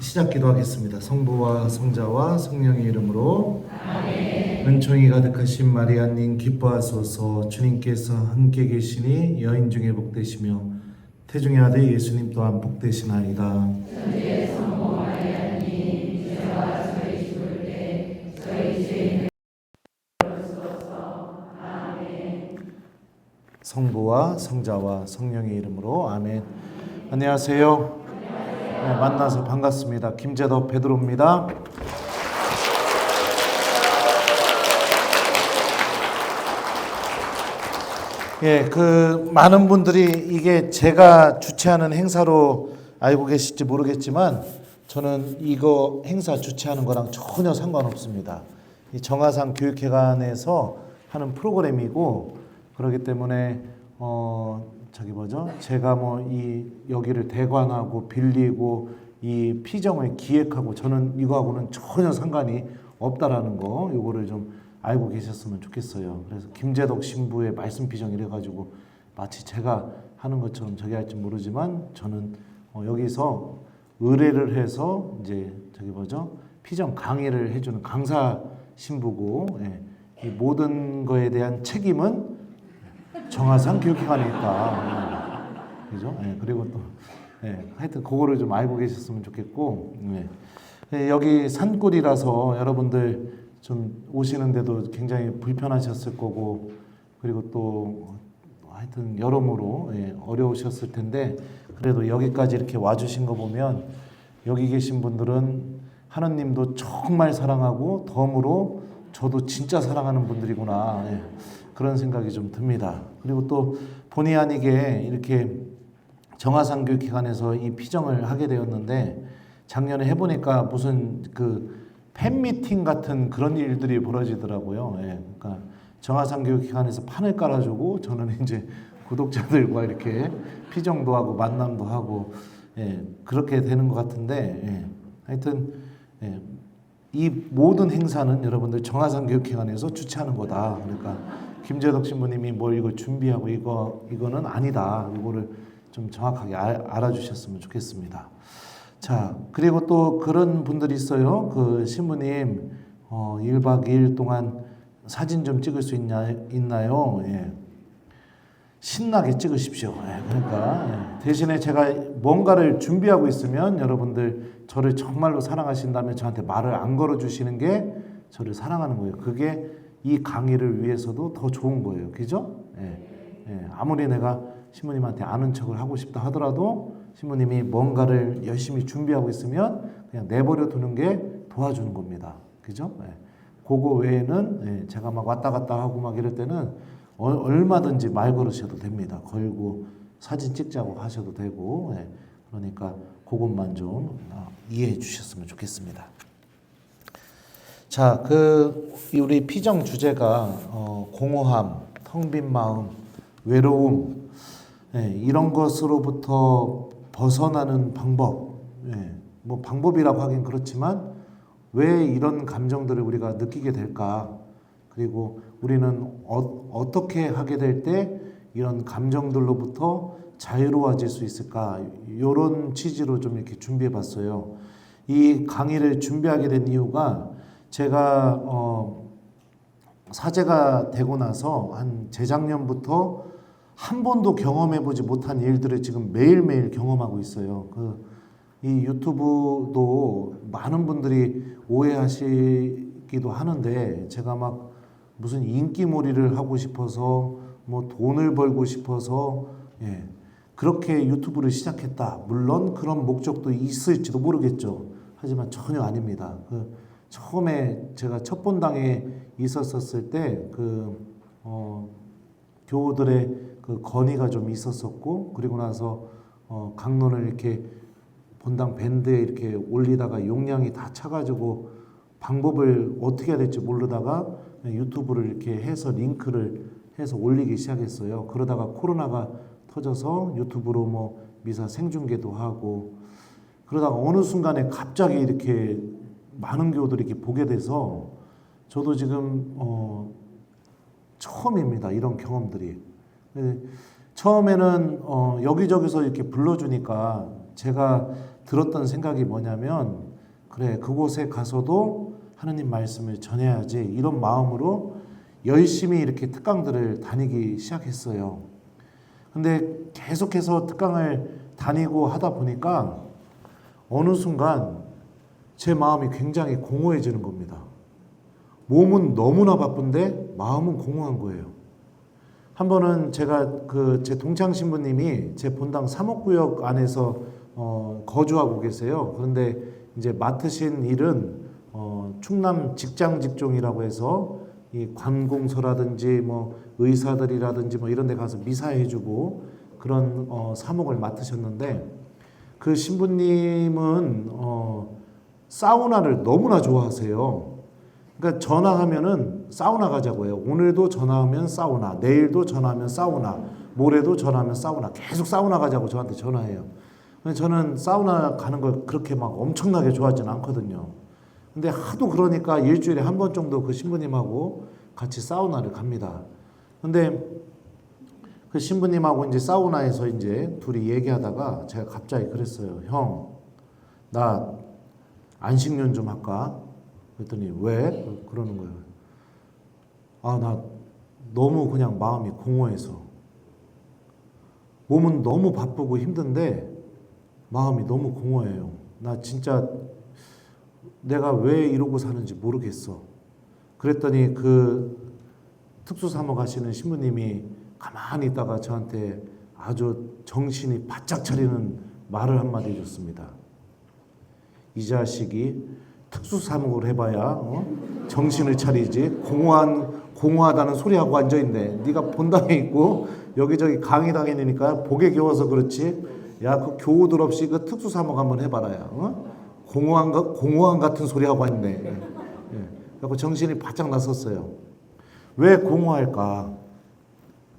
시작 기도하겠습니다. 성부와 성자와 성령의 이름으로 아멘. 은총이 가득하신 마리아님 기뻐하소서. 주님께서 함께 계시니 여인 중에 복되시며 태중의 아들 예수님 또한 복되시나이다. 천주의 성모 마리아님 이제와 저희 죽을 때 저희 죄인을 주옵소서. 아멘. 성부와 성자와 성령의 이름으로 아멘. 안녕하세요. 네, 만나서 반갑습니다. 김재덕 베드로입니다. 예, 많은 분들이 이게 제가 주최하는 행사로 알고 계실지 모르겠지만 저는 이거 행사 주최하는 거랑 전혀 상관없습니다. 이 정화상 교육회관에서 하는 프로그램이고 그렇기 때문에 제가 여기를 대관하고 빌리고 이 피정을 기획하고 저는 이거하고는 전혀 상관이 없다라는 거 요거를 좀 알고 계셨으면 좋겠어요. 그래서 김재덕 신부의 말씀 피정 이래가지고 마치 제가 하는 것처럼 저기 할지 모르지만 저는 여기서 의뢰를 해서 이제 피정 강의를 해주는 강사 신부고 이 모든 거에 대한 책임은 정화상 교육기관에 있다. 그죠? 그리고 또, 하여튼 그거를 좀 알고 계셨으면 좋겠고, 여기 산골이라서 여러분들 좀 오시는데도 굉장히 불편하셨을 거고, 그리고 또 하여튼 여러모로 어려우셨을 텐데, 그래도 여기까지 이렇게 와주신 거 보면 여기 계신 분들은 하느님도 정말 사랑하고 덤으로 저도 진짜 사랑하는 분들이구나. 그런 생각이 좀 듭니다. 그리고 또 본의 아니게 이렇게 정화상 교육기관에서 이 피정을 하게 되었는데 작년에 해보니까 무슨 팬미팅 같은 그런 일들이 벌어지더라고요. 그러니까 정화상 교육기관에서 판을 깔아주고 저는 이제 구독자들과 이렇게 피정도 하고 만남도 하고 그렇게 되는 것 같은데 하여튼 이 모든 행사는 여러분들 정화상 교육기관에서 주최하는 거다. 그러니까 김재덕 신부님이 이걸 준비하고 이거는 아니다. 이거를 좀 정확하게 알아주셨으면 좋겠습니다. 자, 그리고 또 그런 분들이 있어요. 신부님 1박 2일 동안 사진 좀 찍을 수 있나요? 신나게 찍으십시오. 그러니까 대신에 제가 뭔가를 준비하고 있으면 여러분들 저를 정말로 사랑하신다면 저한테 말을 안 걸어주시는 게 저를 사랑하는 거예요. 그게 이 강의를 위해서도 더 좋은 거예요. 그죠? 아무리 내가 신부님한테 아는 척을 하고 싶다 하더라도 신부님이 뭔가를 열심히 준비하고 있으면 그냥 내버려 두는 게 도와주는 겁니다. 그죠? 그거 외에는 제가 막 왔다 갔다 하고 막 이럴 때는 얼마든지 말 걸으셔도 됩니다. 걸고 사진 찍자고 하셔도 되고 그러니까 그것만 좀 이해해 주셨으면 좋겠습니다. 자, 우리 피정 주제가 공허함, 텅 빈 마음, 외로움 이런 것으로부터 벗어나는 방법. 방법이라고 하긴 그렇지만 왜 이런 감정들을 우리가 느끼게 될까? 그리고 우리는 어떻게 하게 될 때 이런 감정들로부터 자유로워질 수 있을까? 이런 취지로 좀 이렇게 준비해 봤어요. 이 강의를 준비하게 된 이유가 제가 사제가 되고 나서 한 재작년부터 한 번도 경험해보지 못한 일들을 지금 매일매일 경험하고 있어요. 이 유튜브도 많은 분들이 오해하시기도 하는데 제가 막 무슨 인기몰이를 하고 싶어서 돈을 벌고 싶어서 그렇게 유튜브를 시작했다. 물론 그런 목적도 있을지도 모르겠죠. 하지만 전혀 아닙니다. 처음에 제가 첫 본당에 있었을 때 교우들의 건의가 좀 있었었고 그리고 나서 강론을 이렇게 본당 밴드에 이렇게 올리다가 용량이 다 차가지고 방법을 어떻게 해야 될지 모르다가 유튜브를 이렇게 해서 링크를 해서 올리기 시작했어요. 그러다가 코로나가 터져서 유튜브로 미사 생중계도 하고 그러다가 어느 순간에 갑자기 이렇게 많은 교우들이 이렇게 보게 돼서 저도 지금 처음입니다. 이런 경험들이. 처음에는 여기저기서 이렇게 불러주니까 제가 들었던 생각이 뭐냐면, 그래, 그곳에 가서도 하느님 말씀을 전해야지, 이런 마음으로 열심히 이렇게 특강들을 다니기 시작했어요. 근데 계속해서 특강을 다니고 하다 보니까 어느 순간 제 마음이 굉장히 공허해지는 겁니다. 몸은 너무나 바쁜데 마음은 공허한 거예요. 한 번은 제가 제 동창 신부님이 제 본당 3호구역 안에서 거주하고 계세요. 그런데 이제 맡으신 일은 충남 직장직종이라고 해서 이 관공서라든지 뭐 의사들이라든지 뭐 이런 데 가서 미사해주고 그런 사목을 맡으셨는데, 그 신부님은 사우나를 너무나 좋아하세요. 그러니까 전화하면은 사우나 가자고 해요. 오늘도 전화하면 사우나, 내일도 전화하면 사우나, 모레도 전화하면 사우나, 계속 사우나 가자고 저한테 전화해요. 근데 저는 사우나 가는 걸 그렇게 막 엄청나게 좋아하지는 않거든요. 근데 하도 그러니까 일주일에 한 번 정도 그 신부님하고 같이 사우나를 갑니다. 근데 그 신부님하고 이제 사우나에서 이제 둘이 얘기하다가 제가 갑자기 그랬어요. 형, 나 안식년 좀 할까? 그랬더니 왜? 그러는 거예요. 아, 나 너무 그냥 마음이 공허해서. 몸은 너무 바쁘고 힘든데 마음이 너무 공허해요. 나 진짜 내가 왜 이러고 사는지 모르겠어. 그랬더니 그 특수사목 하시는 신부님이 가만히 있다가 저한테 아주 정신이 바짝 차리는 말을 한마디 해줬습니다. 이 자식이 특수사목을 해봐야 정신을 차리지, 공허하다는 소리하고 앉아있네. 네가 본당에 있고 여기저기 강의당에 있으니까 복에 겨워서 그렇지. 야, 그 교우들 없이 그 특수사목 한번 해봐라야. 공허한 같은 소리하고 앉네. 예. 그래서 정신이 바짝 났었어요. 왜 공허할까?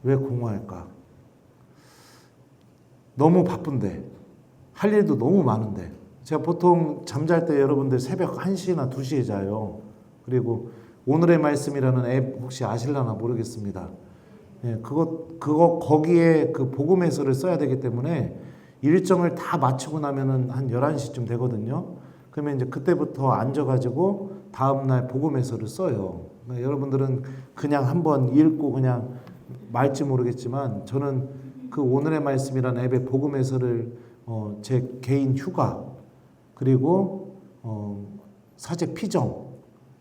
왜 공허할까? 너무 바쁜데, 할 일도 너무 많은데. 제가 보통 잠잘 때 여러분들 새벽 1시나 2시에 자요. 그리고 오늘의 말씀이라는 앱 혹시 아실라나 모르겠습니다. 예, 거기에 그 복음 해설을 써야 되기 때문에 일정을 다 마치고 나면은 한 11시쯤 되거든요. 그러면 이제 그때부터 앉아가지고 다음날 복음 해설을 써요. 그러니까 여러분들은 그냥 한번 읽고 그냥 말지 모르겠지만, 저는 그 오늘의 말씀이라는 앱의 복음 해설을 제 개인 휴가, 그리고 사제 피정,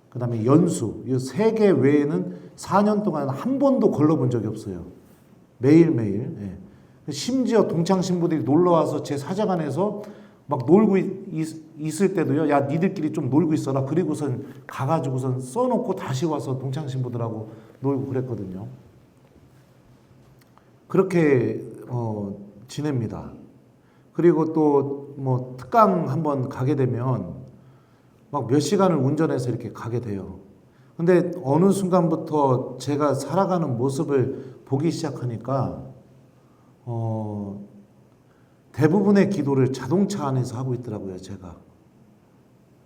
그 다음에 연수, 이 3개 외에는 4년 동안 한 번도 걸러본 적이 없어요. 매일매일. 예. 심지어 동창 신부들이 놀러와서 제 사제관에서 막 놀고 있을 때도요, 야, 니들끼리 좀 놀고 있어라. 그리고선 가가지고선 써놓고 다시 와서 동창 신부들하고 놀고 그랬거든요. 그렇게 지냅니다. 그리고 또 뭐 특강 한번 가게 되면 막 몇 시간을 운전해서 이렇게 가게 돼요. 근데 어느 순간부터 제가 살아가는 모습을 보기 시작하니까 대부분의 기도를 자동차 안에서 하고 있더라고요, 제가.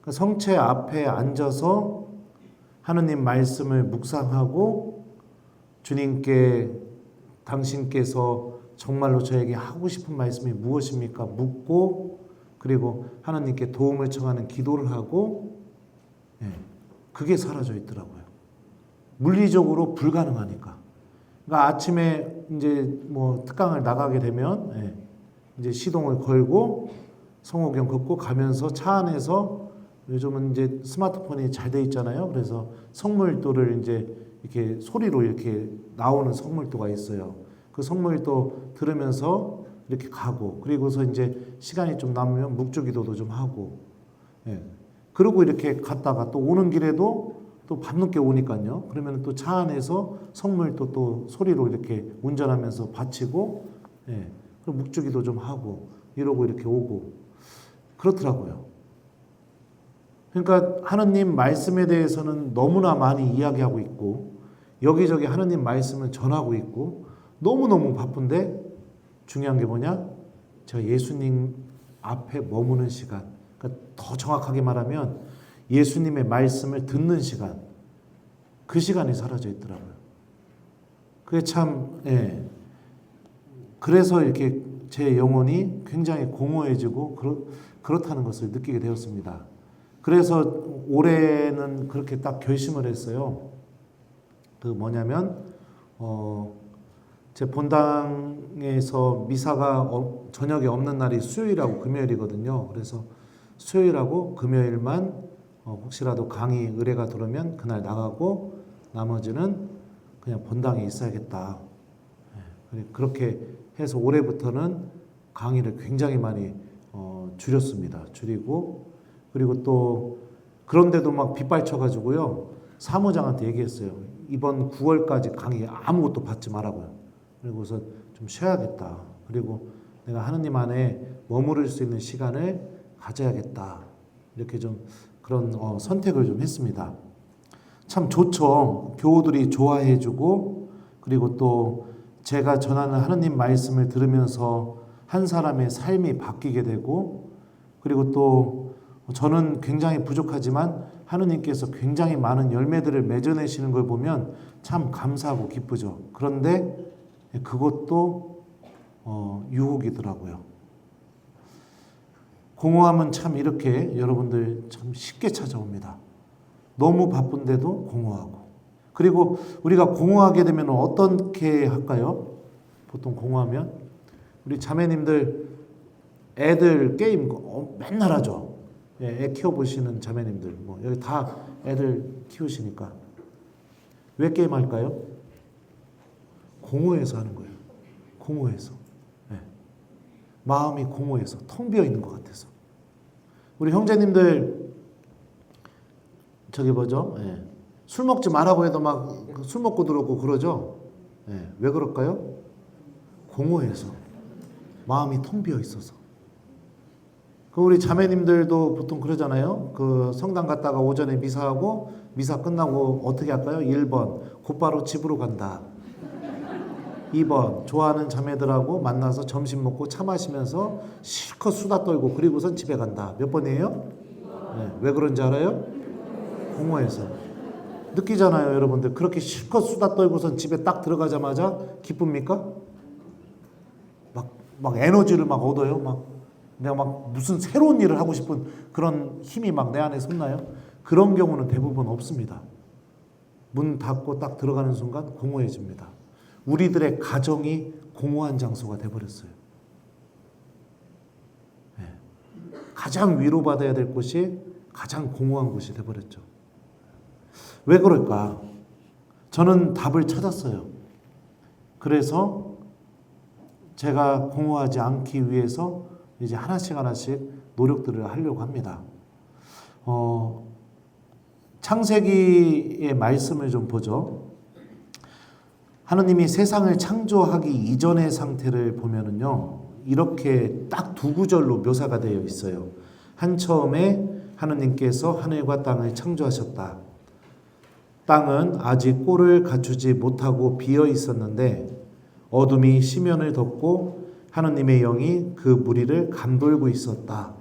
성체 앞에 앉아서 하느님 말씀을 묵상하고, 주님께 당신께서 정말로 저에게 하고 싶은 말씀이 무엇입니까? 묻고, 그리고 하나님께 도움을 청하는 기도를 하고, 예, 그게 사라져 있더라고요. 물리적으로 불가능하니까. 그러니까 아침에 이제 뭐 특강을 나가게 되면, 예, 이제 시동을 걸고 성호경 걷고 가면서 차 안에서, 요즘은 이제 스마트폰이 잘 돼 있잖아요. 그래서 성물도를 이제 이렇게 소리로 이렇게 나오는 성물도가 있어요. 그 성물도 들으면서 이렇게 가고, 그리고서 이제 시간이 좀 남으면 묵주기도도 좀 하고, 예. 그러고 이렇게 갔다가 또 오는 길에도 또 밤늦게 오니까요. 그러면 또 차 안에서 성물도 또 소리로 이렇게 운전하면서 바치고, 예. 그리고 묵주기도 좀 하고, 이러고 이렇게 오고 그렇더라고요. 그러니까 하느님 말씀에 대해서는 너무나 많이 이야기하고 있고, 여기저기 하느님 말씀을 전하고 있고, 너무너무 바쁜데 중요한 게 뭐냐? 제가 예수님 앞에 머무는 시간, 그러니까 더 정확하게 말하면 예수님의 말씀을 듣는 시간, 그 시간이 사라져 있더라고요. 그게 참, 예. 그래서 이렇게 제 영혼이 굉장히 공허해지고 그렇다는 것을 느끼게 되었습니다. 그래서 올해는 그렇게 딱 결심을 했어요. 그 뭐냐면 제 본당에서 미사가 저녁에 없는 날이 수요일하고 금요일이거든요. 그래서 수요일하고 금요일만 혹시라도 강의 의뢰가 들어오면 그날 나가고 나머지는 그냥 본당에 있어야겠다. 그렇게 해서 올해부터는 강의를 굉장히 많이 줄였습니다. 줄이고 그리고 또 그런데도 막 빗발쳐가지고요. 사무장한테 얘기했어요. 이번 9월까지 강의 아무것도 받지 말라고요. 그리고서 좀 쉬어야겠다. 그리고 내가 하느님 안에 머무를 수 있는 시간을 가져야겠다. 이렇게 좀 그런 선택을 좀 했습니다. 참 좋죠. 교우들이 좋아해주고 그리고 또 제가 전하는 하느님 말씀을 들으면서 한 사람의 삶이 바뀌게 되고 그리고 또 저는 굉장히 부족하지만 하느님께서 굉장히 많은 열매들을 맺어내시는 걸 보면 참 감사하고 기쁘죠. 그런데 그것도 유혹이더라고요. 공허함은 참 이렇게 여러분들 참 쉽게 찾아옵니다. 너무 바쁜데도 공허하고 그리고 우리가 공허하게 되면 어떻게 할까요? 보통 공허하면 우리 자매님들 애들 게임 맨날 하죠. 애 키워보시는 자매님들 뭐 여기 다 애들 키우시니까 왜 게임 할까요? 공허해서 하는 거예요. 공허해서 마음이 공허해서 텅 비어 있는 것 같아서 우리 형제님들 저기 뭐죠? 술 먹지 말라고 해도 막 술 먹고 들어오고 그러죠. 왜 그럴까요? 공허해서 마음이 텅 비어 있어서. 그 우리 자매님들도 보통 그러잖아요. 그 성당 갔다가 오전에 미사하고 미사 끝나고 어떻게 할까요? 1번 곧바로 집으로 간다. 2번 좋아하는 자매들하고 만나서 점심 먹고 차 마시면서 실컷 수다 떨고 그리고선 집에 간다. 몇 번이에요? 왜 그런지 알아요? 공허해서. 느끼잖아요, 여러분들. 그렇게 실컷 수다 떨고선 집에 딱 들어가자마자 기쁩니까? 막 에너지를 막 얻어요. 막 내가 막 무슨 새로운 일을 하고 싶은 그런 힘이 막 내 안에 솟나요? 그런 경우는 대부분 없습니다. 문 닫고 딱 들어가는 순간 공허해집니다. 우리들의 가정이 공허한 장소가 돼버렸어요. 가장 위로받아야 될 곳이 가장 공허한 곳이 돼버렸죠. 왜 그럴까? 저는 답을 찾았어요. 그래서 제가 공허하지 않기 위해서 이제 하나씩 노력들을 하려고 합니다. 창세기의 말씀을 좀 보죠. 하느님이 세상을 창조하기 이전의 상태를 보면은요, 이렇게 딱 두 구절로 묘사가 되어 있어요. 한 처음에 하느님께서 하늘과 땅을 창조하셨다. 땅은 아직 꼴을 갖추지 못하고 비어 있었는데 어둠이 시면을 덮고 하느님의 영이 그 무리를 감돌고 있었다.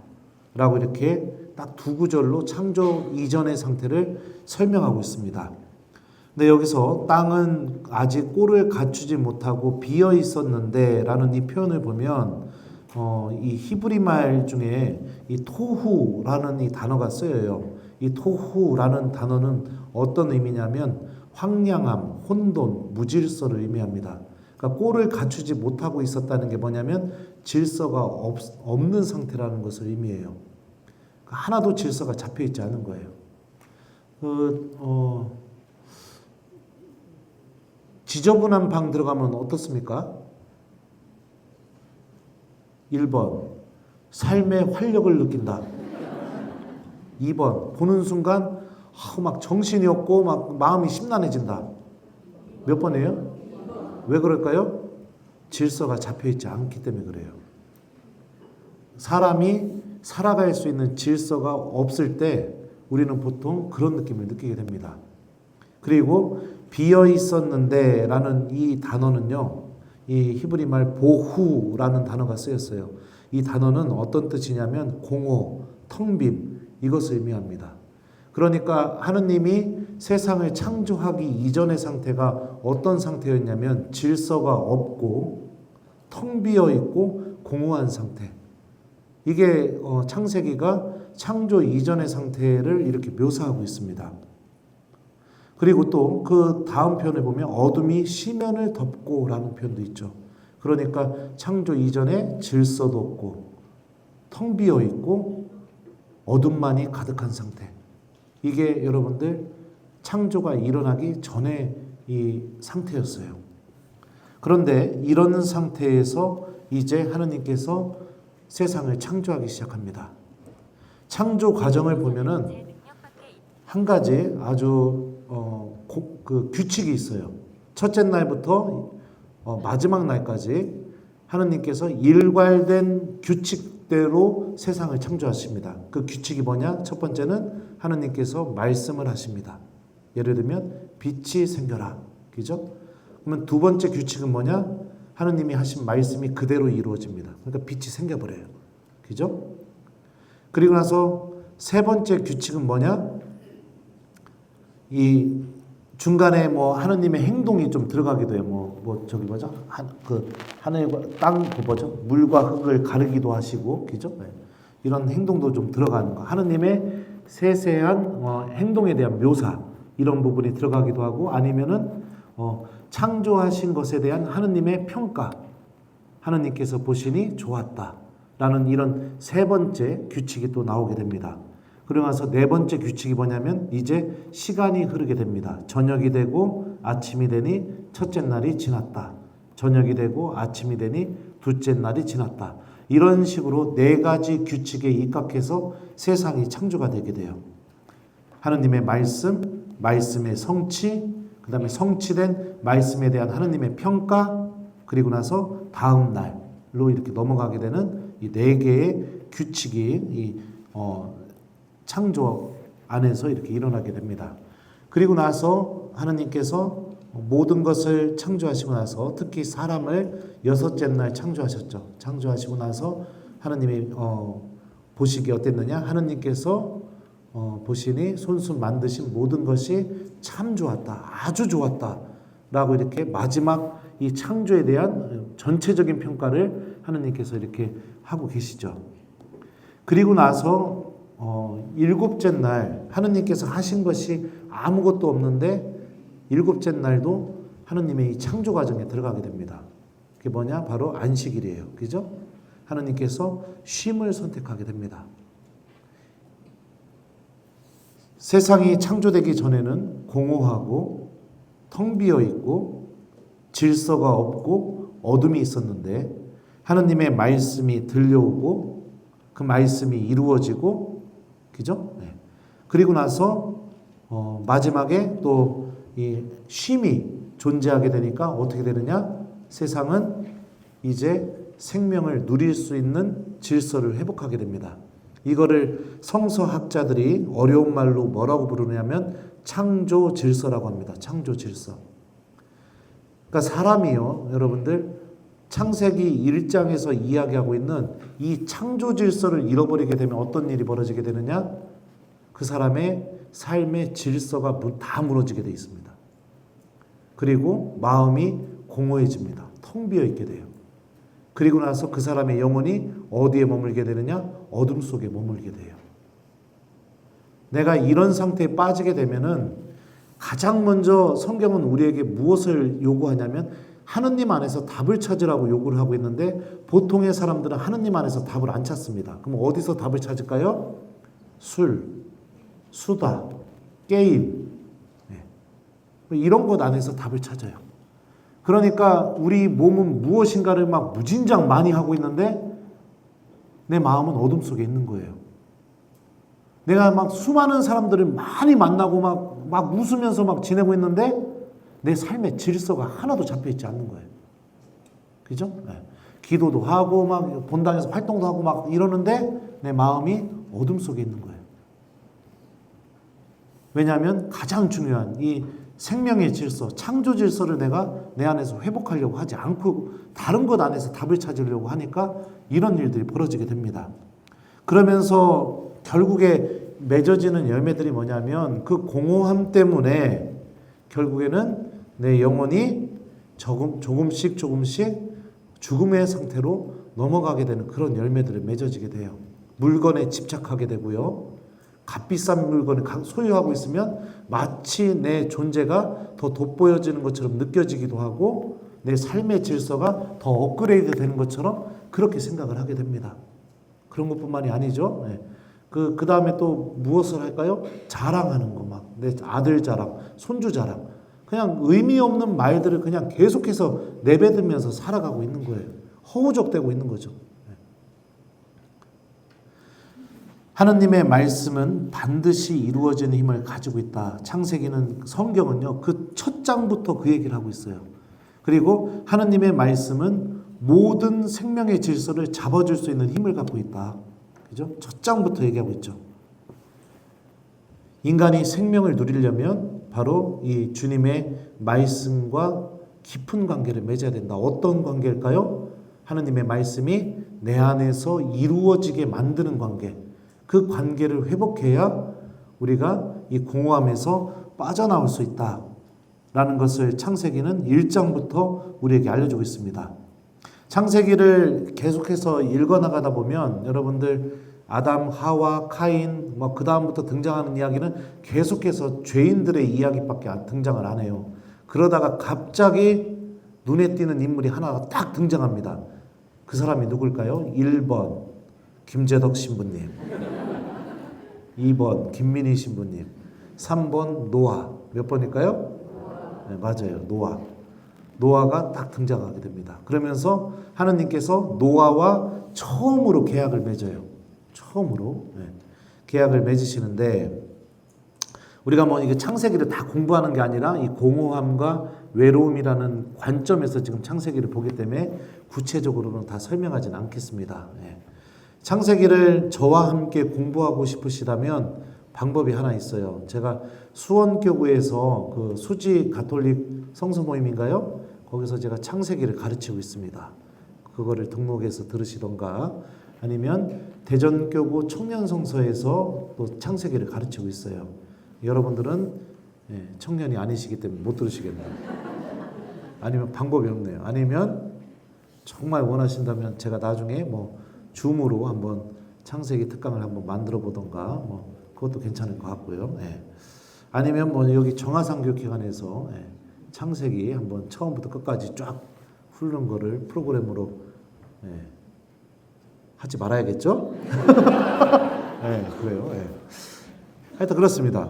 라고 이렇게 딱 두 구절로 창조 이전의 상태를 설명하고 있습니다. 근데 여기서 땅은 아직 꼴을 갖추지 못하고 비어 있었는데 라는 이 표현을 보면 이 히브리 말 중에 이 토후라는 이 단어가 쓰여요. 이 토후라는 단어는 어떤 의미냐면 황량함, 혼돈, 무질서를 의미합니다. 그러니까 꼴을 갖추지 못하고 있었다는 게 뭐냐면 질서가 없는 상태라는 것을 의미해요. 하나도 질서가 잡혀 있지 않은 거예요. 지저분한 방 들어가면 어떻습니까? 1번 삶의 활력을 느낀다. 2번 보는 순간 막 정신이 없고 막 마음이 심란해진다. 몇 번이에요? 왜 그럴까요? 질서가 잡혀있지 않기 때문에 그래요. 사람이 살아갈 수 있는 질서가 없을 때 우리는 보통 그런 느낌을 느끼게 됩니다. 그리고 비어 있었는데 라는 이 단어는요, 이 히브리 말 보후라는 단어가 쓰였어요. 이 단어는 어떤 뜻이냐면 공허, 텅 빔, 이것을 의미합니다. 그러니까 하느님이 세상을 창조하기 이전의 상태가 어떤 상태였냐면 질서가 없고 텅 비어 있고 공허한 상태. 이게 창세기가 창조 이전의 상태를 이렇게 묘사하고 있습니다. 그리고 또 그 다음 편에 보면 어둠이 시면을 덮고라는 표현도 있죠. 그러니까 창조 이전에 질서도 없고 텅 비어 있고 어둠만이 가득한 상태. 이게 여러분들 창조가 일어나기 전에 이 상태였어요. 그런데 이런 상태에서 이제 하느님께서 세상을 창조하기 시작합니다. 창조 과정을 보면은 한 가지 아주 규칙이 있어요. 첫째 날부터 마지막 날까지 하느님께서 일괄된 규칙대로 세상을 창조하십니다. 그 규칙이 뭐냐? 첫 번째는 하느님께서 말씀을 하십니다. 예를 들면 빛이 생겨라. 그죠? 그러면 두 번째 규칙은 뭐냐? 하느님이 하신 말씀이 그대로 이루어집니다. 그러니까 빛이 생겨버려요. 그죠? 그리고 나서 세 번째 규칙은 뭐냐? 이 중간에 뭐 하느님의 행동이 좀 들어가기도 해요. 저기 뭐죠? 하늘과 땅, 뭐죠? 물과 흙을 가르기도 하시고, 그죠? 네. 이런 행동도 좀 들어가는 거. 하느님의 세세한 행동에 대한 묘사, 이런 부분이 들어가기도 하고, 아니면은 창조하신 것에 대한 하느님의 평가, 하느님께서 보시니 좋았다라는 이런 세 번째 규칙이 또 나오게 됩니다. 그러고 나서 네 번째 규칙이 뭐냐면 이제 시간이 흐르게 됩니다. 저녁이 되고 아침이 되니 첫째 날이 지났다. 저녁이 되고 아침이 되니 둘째 날이 지났다. 이런 식으로 네 가지 규칙에 입각해서 세상이 창조가 되게 돼요. 하느님의 말씀, 말씀의 성취, 그 다음에 성취된 말씀에 대한 하느님의 평가, 그리고 나서 다음 날로 이렇게 넘어가게 되는 이 네 개의 규칙이 창조 안에서 이렇게 일어나게 됩니다. 그리고 나서 하느님께서 모든 것을 창조하시고 나서 특히 사람을 여섯째 날 창조하셨죠. 창조하시고 나서 하느님이 보시기 어땠느냐? 하느님께서 보시니 손수 만드신 모든 것이 참 좋았다. 아주 좋았다. 라고 이렇게 마지막 이 창조에 대한 전체적인 평가를 하느님께서 이렇게 하고 계시죠. 그리고 나서 일곱째 날 하느님께서 하신 것이 아무것도 없는데 일곱째 날도 하느님의 이 창조 과정에 들어가게 됩니다. 그게 뭐냐? 바로 안식일이에요. 그죠? 하느님께서 쉼을 선택하게 됩니다. 세상이 창조되기 전에는 공허하고 텅 비어 있고 질서가 없고 어둠이 있었는데 하느님의 말씀이 들려오고 그 말씀이 이루어지고, 그죠? 네. 그리고 나서 마지막에 또 이 쉼이 존재하게 되니까 어떻게 되느냐? 세상은 이제 생명을 누릴 수 있는 질서를 회복하게 됩니다. 이거를 성서학자들이 어려운 말로 뭐라고 부르냐면 창조 질서라고 합니다. 창조 질서. 그러니까 사람이요, 여러분들 창세기 1장에서 이야기하고 있는 이 창조 질서를 잃어버리게 되면 어떤 일이 벌어지게 되느냐? 그 사람의 삶의 질서가 다 무너지게 되어 있습니다. 그리고 마음이 공허해집니다. 텅 비어 있게 돼요. 그리고 나서 그 사람의 영혼이 어디에 머물게 되느냐? 어둠 속에 머물게 돼요. 내가 이런 상태에 빠지게 되면은 가장 먼저 성경은 우리에게 무엇을 요구하냐면 하느님 안에서 답을 찾으라고 요구를 하고 있는데 보통의 사람들은 하느님 안에서 답을 안 찾습니다. 그럼 어디서 답을 찾을까요? 술, 수다, 게임, 이런 것 안에서 답을 찾아요. 그러니까 우리 몸은 무엇인가를 막 무진장 많이 하고 있는데 내 마음은 어둠 속에 있는 거예요. 내가 막 수많은 사람들을 많이 만나고 막 웃으면서 막 지내고 있는데 내 삶의 질서가 하나도 잡혀있지 않는 거예요. 그죠? 네. 기도도 하고 막 본당에서 활동도 하고 막 이러는데 내 마음이 어둠 속에 있는 거예요. 왜냐하면 가장 중요한 이 생명의 질서, 창조 질서를 내가 내 안에서 회복하려고 하지 않고 다른 것 안에서 답을 찾으려고 하니까 이런 일들이 벌어지게 됩니다. 그러면서 결국에 맺어지는 열매들이 뭐냐면 그 공허함 때문에 결국에는 내 영혼이 조금씩 죽음의 상태로 넘어가게 되는 그런 열매들을 맺어지게 돼요. 물건에 집착하게 되고요. 값비싼 물건을 소유하고 있으면 마치 내 존재가 더 돋보여지는 것처럼 느껴지기도 하고 내 삶의 질서가 더 업그레이드 되는 것처럼 그렇게 생각을 하게 됩니다. 그런 것뿐만이 아니죠. 네. 그 다음에 또 무엇을 할까요? 자랑하는 거 막. 내 아들 자랑, 손주 자랑. 그냥 의미 없는 말들을 그냥 계속해서 내뱉으면서 살아가고 있는 거예요. 허우적대고 있는 거죠. 하느님의 말씀은 반드시 이루어지는 힘을 가지고 있다. 창세기는 성경은요. 그 첫 장부터 그 얘기를 하고 있어요. 그리고 하느님의 말씀은 모든 생명의 질서를 잡아줄 수 있는 힘을 갖고 있다. 그죠? 첫 장부터 얘기하고 있죠. 인간이 생명을 누리려면 바로 이 주님의 말씀과 깊은 관계를 맺어야 된다. 어떤 관계일까요? 하느님의 말씀이 내 안에서 이루어지게 만드는 관계. 그 관계를 회복해야 우리가 이 공허함에서 빠져나올 수 있다라는 것을 창세기는 1장부터 우리에게 알려주고 있습니다. 창세기를 계속해서 읽어나가다 보면 여러분들 아담, 하와, 카인 그 다음부터 등장하는 이야기는 계속해서 죄인들의 이야기밖에 등장을 안 해요. 그러다가 갑자기 눈에 띄는 인물이 하나가 딱 등장합니다. 그 사람이 누굴까요? 1번 김재덕 신부님, 2번 김민희 신부님, 3번 노아. 몇 번일까요? 네, 맞아요. 노아가 딱 등장하게 됩니다. 그러면서 하느님께서 노아와 처음으로 계약을 맺어요. 처음으로 계약을 맺으시는데 우리가 이게 창세기를 다 공부하는 게 아니라 이 공허함과 외로움이라는 관점에서 지금 창세기를 보기 때문에 구체적으로는 다 설명하지는 않겠습니다. 창세기를 저와 함께 공부하고 싶으시다면 방법이 하나 있어요. 제가 수원교구에서 그 수지 가톨릭 성서 모임인가요? 거기서 제가 창세기를 가르치고 있습니다. 그거를 등록해서 들으시던가 아니면 대전교구 청년성서에서 또 창세기를 가르치고 있어요. 여러분들은 청년이 아니시기 때문에 못 들으시겠네요. 아니면 방법이 없네요. 아니면 정말 원하신다면 제가 나중에 줌으로 한번 창세기 특강을 한번 만들어 보던가 그것도 괜찮을 것 같고요. 아니면 여기 정화상교회관에서 창세기 한번 처음부터 끝까지 쫙 훑는 거를 프로그램으로 하지 말아야겠죠? 그래요. 하여튼 그렇습니다.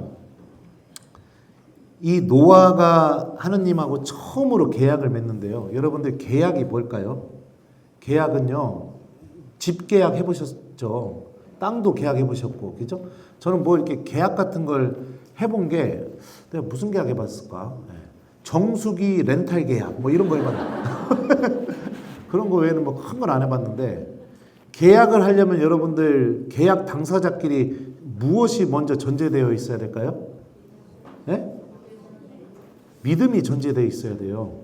이 노아가 하느님하고 처음으로 계약을 맺는데요. 여러분들 계약이 뭘까요? 계약은요. 집 계약 해보셨죠? 땅도 계약 해보셨고, 그죠? 저는 이렇게 계약 같은 걸 해본 게 내가 무슨 계약 해봤을까? 정수기 렌탈 계약 이런 거 해봤는데 그런 거 외에는 큰 걸 안 해봤는데 계약을 하려면 여러분들 계약 당사자끼리 무엇이 먼저 전제되어 있어야 될까요? 믿음이 전제되어 있어야 돼요.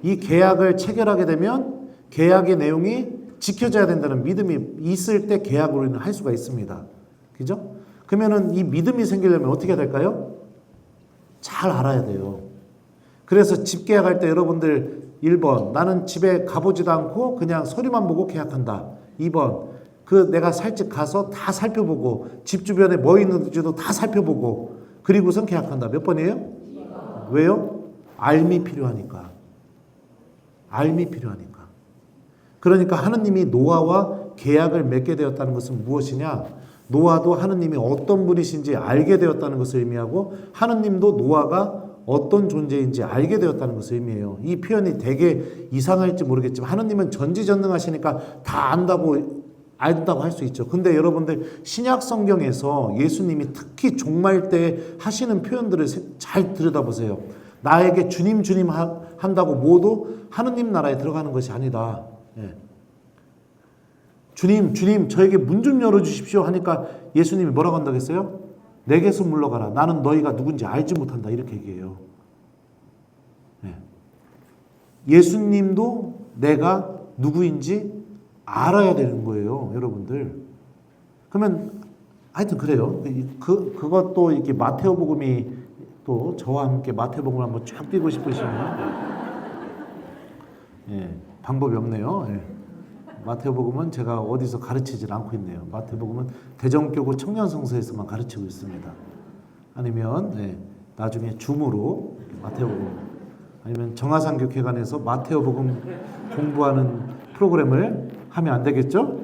이 계약을 체결하게 되면 계약의 내용이 지켜져야 된다는 믿음이 있을 때 계약을 우리는 할 수가 있습니다. 그죠? 그러면은 이 믿음이 생기려면 어떻게 해야 될까요? 잘 알아야 돼요. 그래서 집 계약할 때 여러분들 1번 나는 집에 가보지도 않고 그냥 서류만 보고 계약한다. 2번 내가 살 집 가서 다 살펴보고 집 주변에 뭐 있는지도 다 살펴보고 그리고선 계약한다. 몇 번이에요? 2번. 왜요? 알미 필요하니까. 그러니까 하느님이 노아와 계약을 맺게 되었다는 것은 무엇이냐? 노아도 하느님이 어떤 분이신지 알게 되었다는 것을 의미하고 하느님도 노아가 어떤 존재인지 알게 되었다는 것을 의미해요. 이 표현이 되게 이상할지 모르겠지만 하느님은 전지전능하시니까 다 안다고 할 수 있죠. 근데 여러분들 신약 성경에서 예수님이 특히 종말 때 하시는 표현들을 잘 들여다보세요. 나에게 주님 한다고 모두 하느님 나라에 들어가는 것이 아니다. 주님 저에게 문 좀 열어주십시오 하니까 예수님이 뭐라고 한다고 했어요? 내게서 물러가라. 나는 너희가 누군지 알지 못한다. 이렇게 얘기해요. 예수님도 내가 누구인지 알아야 되는 거예요. 여러분들. 그러면 하여튼 그래요. 그것도 이렇게 마태복음이 또 저와 함께 마태복음을 한번 쫙 띄고 싶으시면 방법이 없네요. 마태복음은 제가 어디서 가르치질 않고 있네요. 마태복음은 대전교구 청년성서에서만 가르치고 있습니다. 아니면 나중에 줌으로 마태복음, 아니면 정하상교회관에서 마태복음 공부하는 프로그램을 하면 안 되겠죠?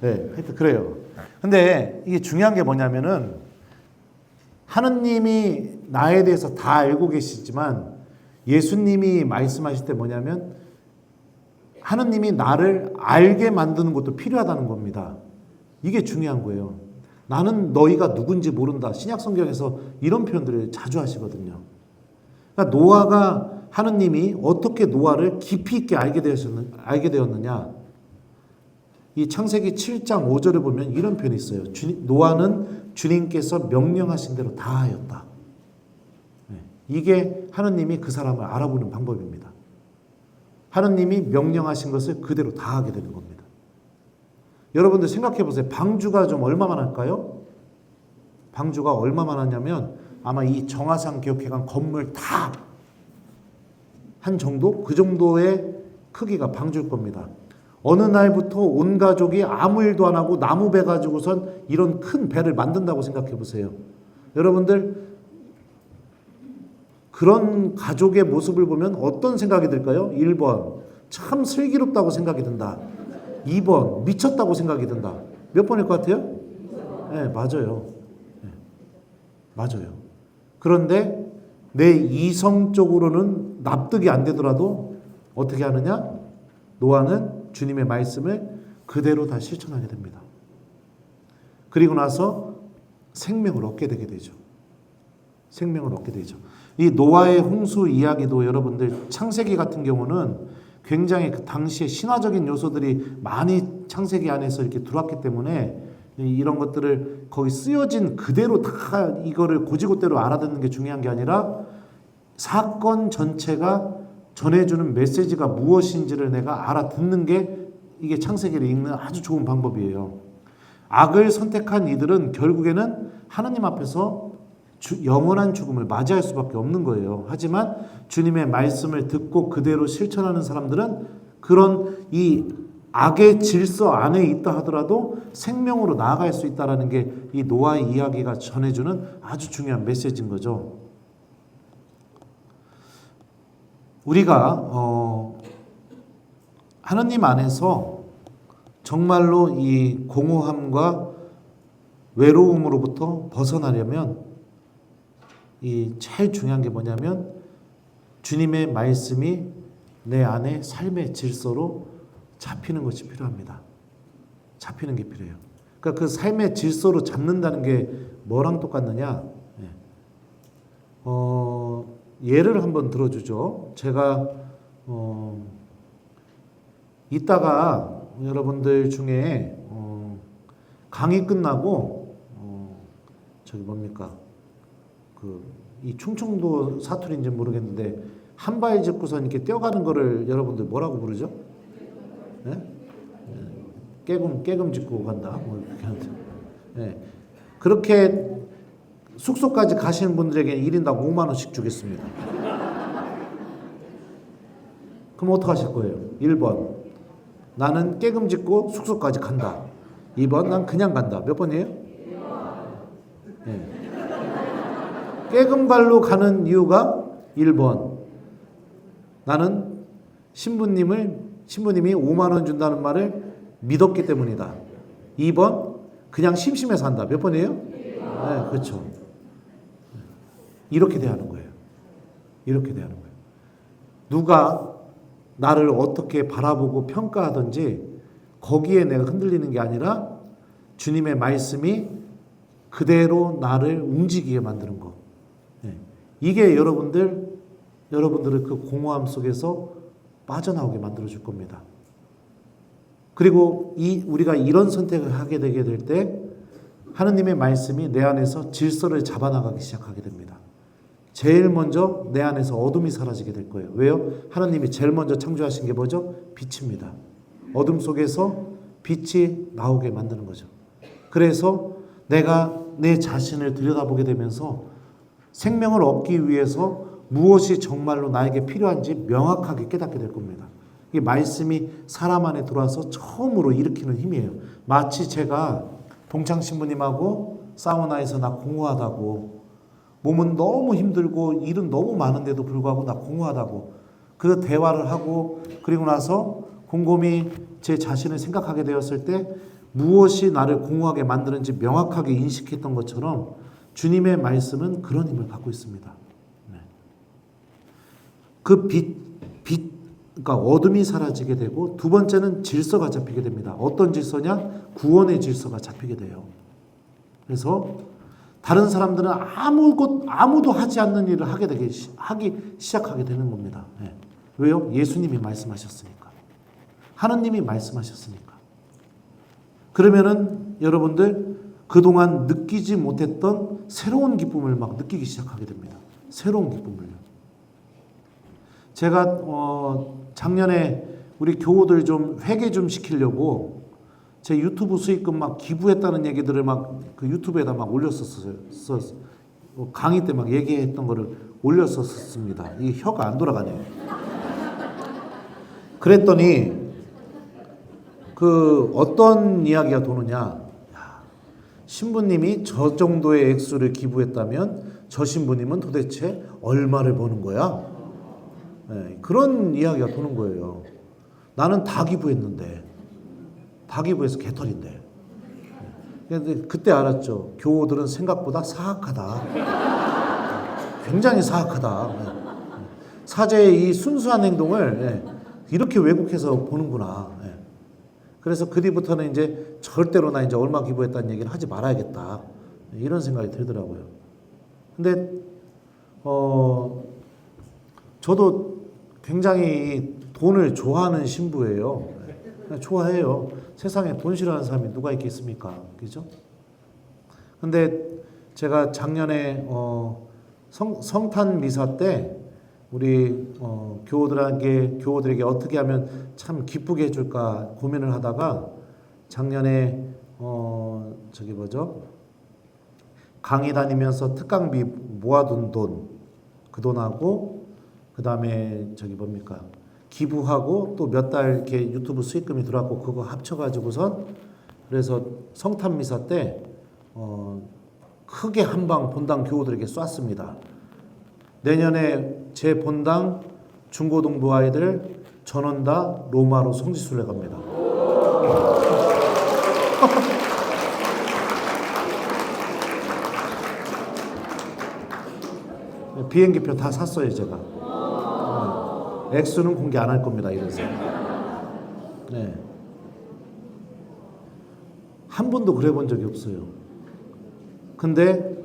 하여튼 그래요. 근데 이게 중요한 게 뭐냐면은 하느님이 나에 대해서 다 알고 계시지만 예수님이 말씀하실 때 뭐냐면 하느님이 나를 알게 만드는 것도 필요하다는 겁니다. 이게 중요한 거예요. 나는 너희가 누군지 모른다. 신약 성경에서 이런 표현들을 자주 하시거든요. 그러니까 노아가 하느님이 어떻게 노아를 깊이 있게 알게 되었느냐. 이 창세기 7장 5절에 보면 이런 표현이 있어요. 노아는 주님께서 명령하신 대로 다 하였다. 이게 하느님이 그 사람을 알아보는 방법입니다. 하느님이 명령하신 것을 그대로 다 하게 되는 겁니다. 여러분들 생각해 보세요. 방주가 좀 얼마만 할까요? 방주가 얼마만 하냐면 아마 이 정하상 교회관 건물 다 한 정도? 그 정도의 크기가 방주일 겁니다. 어느 날부터 온 가족이 아무 일도 안 하고 나무 배 가지고선 이런 큰 배를 만든다고 생각해 보세요. 여러분들 그런 가족의 모습을 보면 어떤 생각이 들까요? 1번 참 슬기롭다고 생각이 든다. 2번 미쳤다고 생각이 든다. 몇 번일 것 같아요? 네, 맞아요. 네, 맞아요. 그런데 내 이성적으로는 납득이 안 되더라도 어떻게 하느냐? 노아는 주님의 말씀을 그대로 다 실천하게 됩니다. 그리고 나서 생명을 얻게 되게 되죠. 생명을 얻게 되죠. 이 노아의 홍수 이야기도 여러분들 창세기 같은 경우는 굉장히 그 당시에 신화적인 요소들이 많이 창세기 안에서 이렇게 들어왔기 때문에 이런 것들을 거기 쓰여진 그대로 다 이거를 고지고대로 알아듣는 게 중요한 게 아니라 사건 전체가 전해주는 메시지가 무엇인지를 내가 알아듣는 게 이게 창세기를 읽는 아주 좋은 방법이에요. 악을 선택한 이들은 결국에는 하나님 앞에서 영원한 죽음을 맞이할 수밖에 없는 거예요. 하지만 주님의 말씀을 듣고 그대로 실천하는 사람들은 그런 이 악의 질서 안에 있다 하더라도 생명으로 나아갈 수 있다는 게 이 노아의 이야기가 전해주는 아주 중요한 메시지인 거죠. 우리가 하나님 안에서 정말로 이 공허함과 외로움으로부터 벗어나려면 이 제일 중요한 게 뭐냐면 주님의 말씀이 내 안에 삶의 질서로 잡히는 것이 필요합니다. 잡히는 게 필요해요. 그러니까 그 삶의 질서로 잡는다는 게 뭐랑 똑같느냐? 예를 한번 들어주죠. 제가 이따가 여러분들 중에 강의 끝나고 저기 뭡니까? 이 충청도 사투리인지 모르겠는데 한 발 짚고선 이렇게 뛰어가는 거를 여러분들 뭐라고 부르죠? 네? 깨금 짚고 간다. 뭐 이렇게 하는데. 네. 그렇게 숙소까지 가시는 분들에게 1인당 5만 원씩 주겠습니다. 그럼 어떡하실 거예요? 1번 나는 깨금 짚고 숙소까지 간다. 2번 난 그냥 간다. 몇 번이에요? 네. 깨금발로 가는 이유가 1번 나는 신부님이 5만 원 준다는 말을 믿었기 때문이다. 2번 그냥 심심해서 한다. 몇 번이에요? 네, 그렇죠. 이렇게 대하는 거예요. 이렇게 대하는 거예요. 누가 나를 어떻게 바라보고 평가하든지 거기에 내가 흔들리는 게 아니라 주님의 말씀이 그대로 나를 움직이게 만드는 것. 이게 여러분들을 그 공허함 속에서 빠져나오게 만들어줄 겁니다. 그리고 우리가 이런 선택을 하게 되게 될 때 하느님의 말씀이 내 안에서 질서를 잡아나가기 시작하게 됩니다. 제일 먼저 내 안에서 어둠이 사라지게 될 거예요. 왜요? 하느님이 제일 먼저 창조하신 게 뭐죠? 빛입니다. 어둠 속에서 빛이 나오게 만드는 거죠. 그래서 내가 내 자신을 들여다보게 되면서 생명을 얻기 위해서 무엇이 정말로 나에게 필요한지 명확하게 깨닫게 될 겁니다. 이 말씀이 사람 안에 들어와서 처음으로 일으키는 힘이에요. 마치 제가 동창 신부님하고 사우나에서 나 공허하다고, 몸은 너무 힘들고 일은 너무 많은데도 불구하고 나 공허하다고 그 대화를 하고, 그리고 나서 곰곰이 제 자신을 생각하게 되었을 때 무엇이 나를 공허하게 만드는지 명확하게 인식했던 것처럼 주님의 말씀은 그런 힘을 갖고 있습니다. 그 그러니까 어둠이 사라지게 되고, 두 번째는 질서가 잡히게 됩니다. 어떤 질서냐? 구원의 질서가 잡히게 돼요. 그래서 다른 사람들은 아무도 하지 않는 일을 하기 시작하게 되는 겁니다. 네. 왜요? 예수님이 말씀하셨으니까. 하느님이 말씀하셨으니까. 그러면은 여러분들 그동안 느끼지 못했던 새로운 기쁨을 막 느끼기 시작하게 됩니다. 새로운 기쁨을요. 제가 작년에 우리 교우들 좀 회개 좀 시키려고 제 유튜브 수익금 막 기부했다는 얘기들을 막 그 유튜브에다 막 올렸었어요. 강의 때 막 얘기했던 거를 올렸었습니다. 이 혀가 안 돌아가네요. 그랬더니 그 어떤 이야기가 도느냐? 신부님이 저 정도의 액수를 기부했다면 저 신부님은 도대체 얼마를 버는 거야? 네, 그런 이야기가 도는 거예요. 나는 다 기부했는데, 다 기부해서 개털인데. 근데 그때 알았죠. 교우들은 생각보다 사악하다. 굉장히 사악하다. 사제의 이 순수한 행동을 이렇게 왜곡해서 보는구나. 그래서 그 뒤부터는 이제 절대로 나 이제 얼마 기부했다는 얘기를 하지 말아야겠다. 이런 생각이 들더라고요. 근데 저도 굉장히 돈을 좋아하는 신부예요. 좋아해요. 세상에 돈 싫어하는 사람이 누가 있겠습니까? 그죠? 근데 제가 작년에 성탄 미사 때 우리 교우들에게 어떻게 하면 참 기쁘게 해줄까 고민을 하다가 작년에 강의 다니면서 특강비 모아둔 돈, 그 돈하고 그 다음에 기부하고 또 몇 달 이렇게 유튜브 수익금이 들어왔고 그거 합쳐가지고선 그래서 성탄 미사 때 크게 한 방 본당 교우들에게 쐈습니다. 내년에 제 본당 중고등부 아이들 전원 다 로마로 성지순례 갑니다. 비행기표 다 샀어요, 제가. 액수는 공개 안 할 겁니다, 이래서. 네. 한 번도 그래 본 적이 없어요. 근데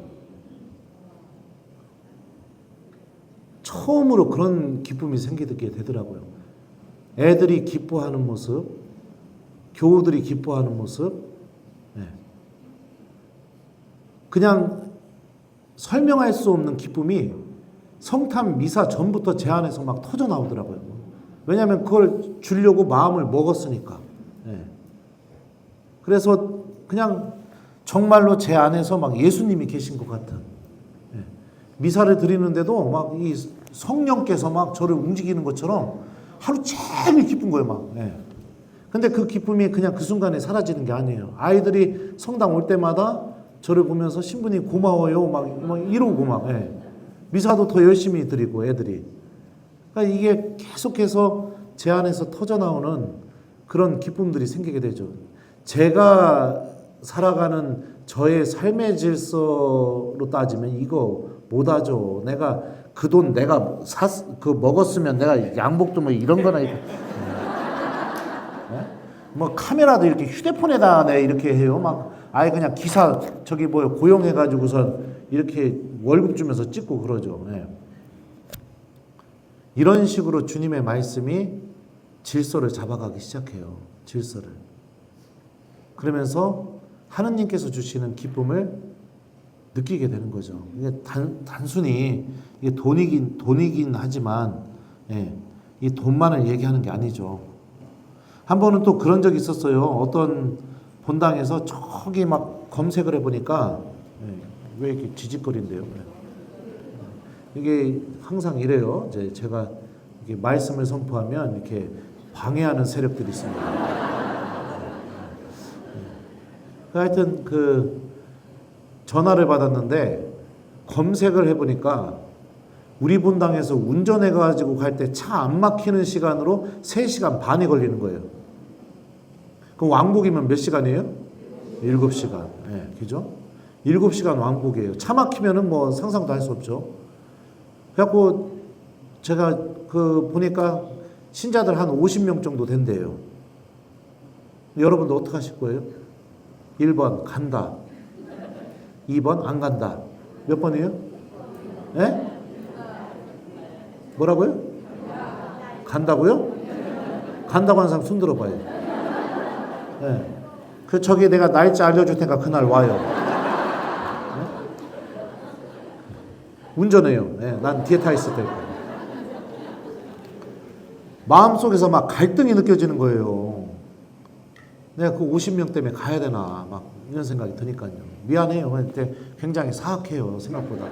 처음으로 그런 기쁨이 생기게 되더라고요. 애들이 기뻐하는 모습, 교우들이 기뻐하는 모습, 그냥 설명할 수 없는 기쁨이 성탄 미사 전부터 제 안에서 막 터져 나오더라고요. 왜냐하면 그걸 주려고 마음을 먹었으니까. 그래서 그냥 정말로 제 안에서 막 예수님이 계신 것 같은. 미사를 드리는데도 막 이 성령께서 막 저를 움직이는 것처럼 하루 종일 기쁜 거예요, 막. 근데 그 기쁨이 그냥 그 순간에 사라지는 게 아니에요. 아이들이 성당 올 때마다 저를 보면서 신부님 고마워요, 막 이러고 막. 미사도 더 열심히 드리고 애들이. 그러니까 이게 계속해서 제 안에서 터져 나오는 그런 기쁨들이 생기게 되죠. 제가 살아가는 저의 삶의 질서로 따지면 이거 못하죠. 내가 그 돈 내가 먹었으면 내가 양복도 뭐 이런 거나 뭐 카메라도 이렇게 휴대폰에다 내 이렇게 해요. 막 아예 그냥 기사 고용해가지고선 이렇게 월급 주면서 찍고 그러죠. 이런 식으로 주님의 말씀이 질서를 잡아가기 시작해요. 질서를. 그러면서 하느님께서 주시는 기쁨을 느끼게 되는 거죠. 이게 단순히 이게 돈이긴 하지만 이 돈만을 얘기하는 게 아니죠. 한 번은 또 그런 적이 있었어요. 어떤 본당에서 저기 막 검색을 해보니까 왜 이렇게 지직거린대요? 이게 항상 이래요. 이제 제가 이렇게 말씀을 선포하면 이렇게 방해하는 세력들이 있습니다. 하여튼 그 전화를 받았는데 검색을 해보니까 우리 분당에서 운전해가지고 갈 때 차 안 막히는 시간으로 3시간 반이 걸리는 거예요. 그럼 왕복이면 몇 시간이에요? 7시간. 네, 그죠? 7시간 왕복이에요. 차 막히면은 뭐 상상도 할 수 없죠. 그래갖고 제가 그 보니까 신자들 한 50명 정도 된대요. 여러분도 어떻게 하실 거예요? 1번 간다. 2번 안 간다. 몇 번이에요? 네? 뭐라고요? 간다고요? 간다고 하는 사람 손 들어봐요. 네. 그 저기 내가 날짜 알려줄 테니까 그날 와요. 네? 운전해요. 네, 난 뒤에 타 있을 테니까. 마음속에서 막 갈등이 느껴지는 거예요. 내가 그 50명 때문에 가야 되나 막 이런 생각이 드니까요. 미안해요. 그때 굉장히 사악해요. 생각보다.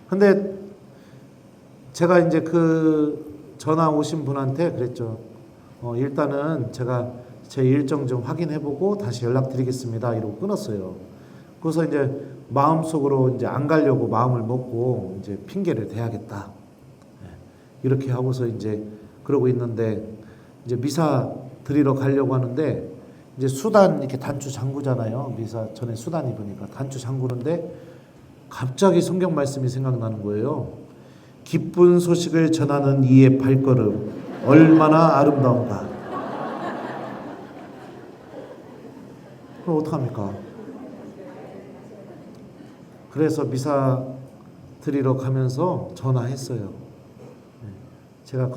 근데 제가 이제 그 전화 오신 분한테 그랬죠. 일단은 제가 제 일정 좀 확인해보고 다시 연락드리겠습니다. 이러고 끊었어요. 그래서 이제 마음속으로 이제 안 가려고 마음을 먹고 이제 핑계를 대야겠다. 이렇게 하고서 이제 그러고 있는데 이제 미사 드리러 가려고 하는데 이제 수단 이렇게 단추 잠그잖아요. 미사 전에 수단 입으니까 단추 잠그는데 갑자기 성경 말씀이 생각나는 거예요. 기쁜 소식을 전하는 이의 발걸음 얼마나 아름다운가. 그럼 어떡합니까? 그래서 미사 드리러 가면서 전화했어요. 제가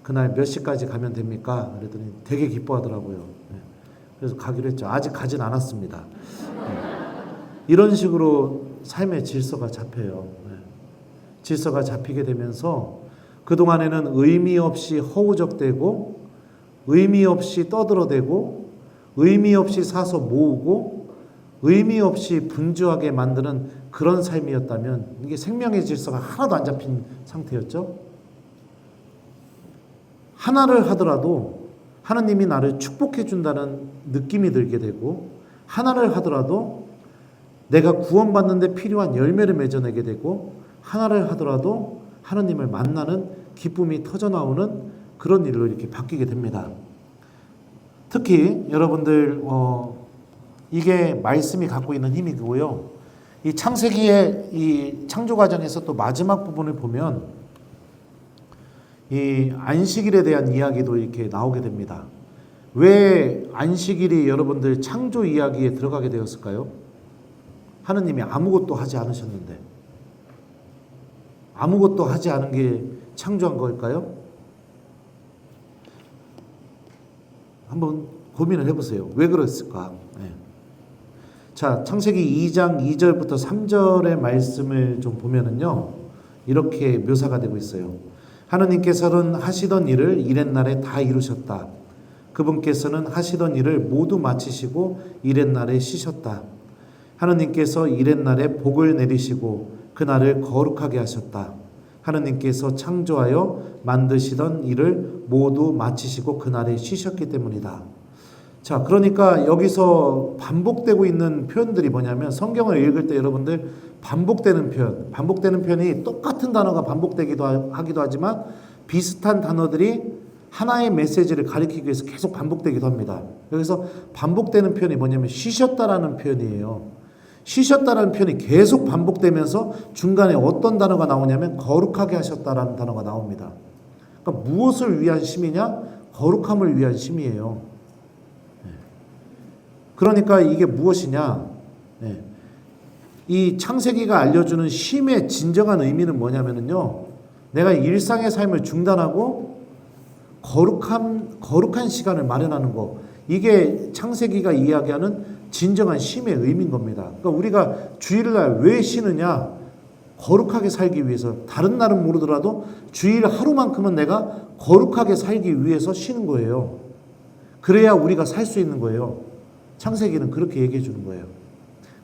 그날 몇 시까지 가면 됩니까? 그랬더니 되게 기뻐하더라고요. 그래서 가기로 했죠. 아직 가진 않았습니다. 이런 식으로 삶의 질서가 잡혀요. 질서가 잡히게 되면서 그동안에는 의미 없이 허우적대고 의미 없이 떠들어대고 의미 없이 사서 모으고 의미 없이 분주하게 만드는 그런 삶이었다면 이게 생명의 질서가 하나도 안 잡힌 상태였죠. 하나를 하더라도 하나님이 나를 축복해 준다는 느낌이 들게 되고 하나를 하더라도 내가 구원받는데 필요한 열매를 맺어내게 되고 하나를 하더라도 하나님을 만나는 기쁨이 터져나오는 그런 일로 이렇게 바뀌게 됩니다. 특히 여러분들 이게 말씀이 갖고 있는 힘이고요. 이 창세기의 이 창조 과정에서 또 마지막 부분을 보면 이 안식일에 대한 이야기도 이렇게 나오게 됩니다. 왜 안식일이 여러분들 창조 이야기에 들어가게 되었을까요? 하느님이 아무것도 하지 않으셨는데 아무것도 하지 않은 게 창조한 걸까요? 한번 고민을 해보세요. 왜 그랬을까? 네. 자, 창세기 2장 2절부터 3절의 말씀을 좀 보면은요, 이렇게 묘사가 되고 있어요. 하느님께서는 하시던 일을 이렛날에 다 이루셨다. 그분께서는 하시던 일을 모두 마치시고 이렛날에 쉬셨다. 하느님께서 이렛날에 복을 내리시고 그날을 거룩하게 하셨다. 하느님께서 창조하여 만드시던 일을 모두 마치시고 그날에 쉬셨기 때문이다. 자, 그러니까 여기서 반복되고 있는 표현들이 뭐냐면 성경을 읽을 때 여러분들 반복되는 표현이 똑같은 단어가 반복되기도 하기도 하지만 비슷한 단어들이 하나의 메시지를 가리키기 위해서 계속 반복되기도 합니다. 여기서 반복되는 표현이 뭐냐면 쉬셨다라는 표현이에요. 쉬셨다라는 표현이 계속 반복되면서 중간에 어떤 단어가 나오냐면 거룩하게 하셨다라는 단어가 나옵니다. 그러니까 무엇을 위한 쉼이냐? 거룩함을 위한 쉼이에요. 그러니까 이게 무엇이냐? 이 창세기가 알려주는 쉼의 진정한 의미는 뭐냐면요. 내가 일상의 삶을 중단하고 거룩한 시간을 마련하는 거. 이게 창세기가 이야기하는 진정한 쉼의 의미인 겁니다. 그러니까 우리가 주일날 왜 쉬느냐? 거룩하게 살기 위해서. 다른 날은 모르더라도 주일 하루만큼은 내가 거룩하게 살기 위해서 쉬는 거예요. 그래야 우리가 살 수 있는 거예요. 창세기는 그렇게 얘기해 주는 거예요.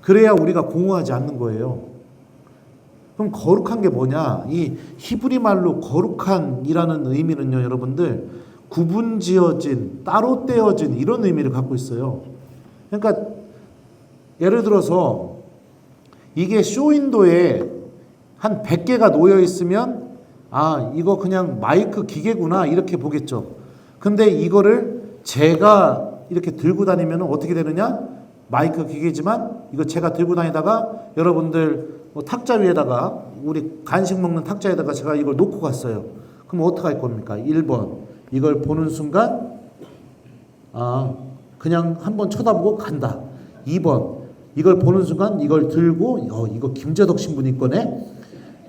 그래야 우리가 공허하지 않는 거예요. 그럼 거룩한 게 뭐냐? 이 히브리 말로 거룩한이라는 의미는요, 여러분들 구분지어진, 따로 떼어진 이런 의미를 갖고 있어요. 그러니까 예를 들어서 이게 쇼윈도에 한 100개가 놓여 있으면 아, 이거 그냥 마이크 기계구나 이렇게 보겠죠. 근데 이거를 제가 이렇게 들고 다니면 어떻게 되느냐? 마이크 기계지만 이거 제가 들고 다니다가 여러분들 탁자 위에다가 우리 간식 먹는 탁자에다가 제가 이걸 놓고 갔어요. 그럼 어떻게 할 겁니까? 1번 이걸 보는 순간 아, 그냥 한번 쳐다보고 간다. 2번 이걸 보는 순간 이걸 들고 이거 김재덕 신부님 거네.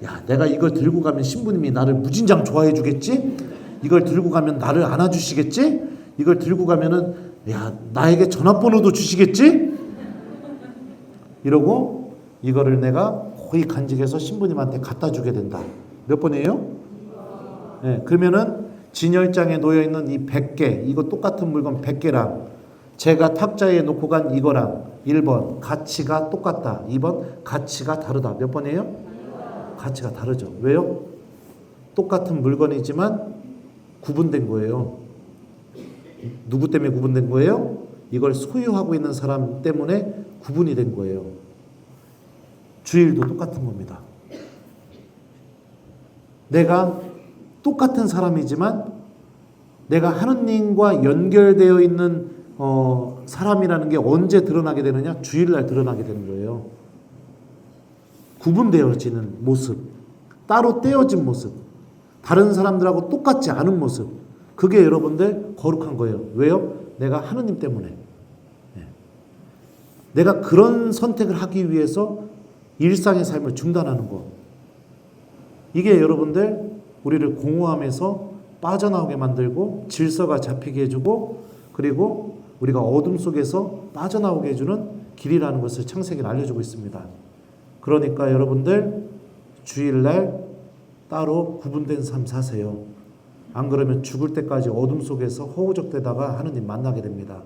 야, 내가 이걸 들고 가면 신부님이 나를 무진장 좋아해 주겠지? 이걸 들고 가면 나를 안아주시겠지? 이걸 들고 가면은 야, 나에게 전화번호도 주시겠지? 이러고 이거를 내가 거의 간직해서 신부님한테 갖다 주게 된다. 몇 번이에요? 네, 그러면은 진열장에 놓여 있는 이 100개, 이거 똑같은 물건 100개랑 제가 탁자에 놓고 간 이거랑 1번 가치가 똑같다. 2번 가치가 다르다. 몇 번이에요? 가치가 다르죠. 왜요? 똑같은 물건이지만 구분된 거예요. 누구 때문에 구분된 거예요? 이걸 소유하고 있는 사람 때문에 구분이 된 거예요. 주일도 똑같은 겁니다. 내가 똑같은 사람이지만 내가 하느님과 연결되어 있는 사람이라는 게 언제 드러나게 되느냐? 주일날 드러나게 되는 거예요. 구분되어지는 모습, 따로 떼어진 모습, 다른 사람들하고 똑같지 않은 모습, 그게 여러분들 거룩한 거예요. 왜요? 내가 하느님 때문에. 내가 그런 선택을 하기 위해서 일상의 삶을 중단하는 거. 이게 여러분들 우리를 공허함에서 빠져나오게 만들고 질서가 잡히게 해주고 그리고 우리가 어둠 속에서 빠져나오게 해주는 길이라는 것을 창세기는 알려주고 있습니다. 그러니까 여러분들 주일날 따로 구분된 삶 사세요. 안 그러면 죽을 때까지 어둠 속에서 허우적대다가 하느님 만나게 됩니다.